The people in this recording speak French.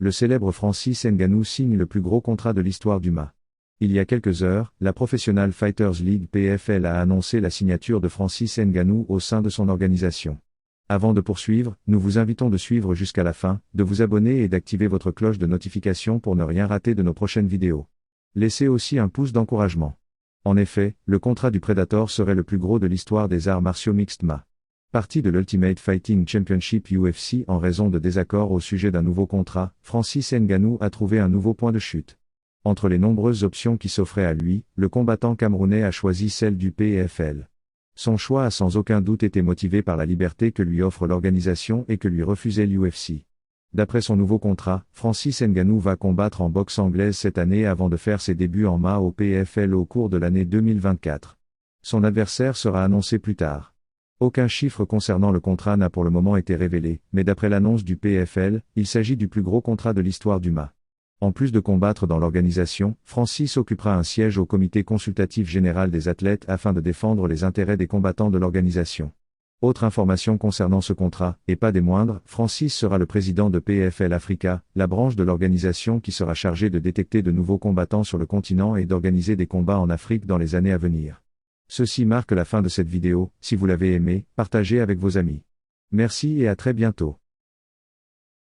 Le célèbre Francis Ngannou signe le plus gros contrat de l'histoire du MA. Il y a quelques heures, la Professional Fighters League PFL a annoncé la signature de Francis Ngannou au sein de son organisation. Avant de poursuivre, nous vous invitons de suivre jusqu'à la fin, de vous abonner et d'activer votre cloche de notification pour ne rien rater de nos prochaines vidéos. Laissez aussi un pouce d'encouragement. En effet, le contrat du Predator serait le plus gros de l'histoire des arts martiaux mixtes MA. Parti de l'Ultimate Fighting Championship UFC en raison de désaccords au sujet d'un nouveau contrat, Francis Ngannou a trouvé un nouveau point de chute. Entre les nombreuses options qui s'offraient à lui, le combattant camerounais a choisi celle du PFL. Son choix a sans aucun doute été motivé par la liberté que lui offre l'organisation et que lui refusait l'UFC. D'après son nouveau contrat, Francis Ngannou va combattre en boxe anglaise cette année avant de faire ses débuts en MA au PFL au cours de l'année 2024. Son adversaire sera annoncé plus tard. Aucun chiffre concernant le contrat n'a pour le moment été révélé, mais d'après l'annonce du PFL, il s'agit du plus gros contrat de l'histoire du MA. En plus de combattre dans l'organisation, Francis occupera un siège au comité consultatif général des athlètes afin de défendre les intérêts des combattants de l'organisation. Autre information concernant ce contrat, et pas des moindres, Francis sera le président de PFL Africa, la branche de l'organisation qui sera chargée de détecter de nouveaux combattants sur le continent et d'organiser des combats en Afrique dans les années à venir. Ceci marque la fin de cette vidéo. Si vous l'avez aimé, partagez avec vos amis. Merci et à très bientôt.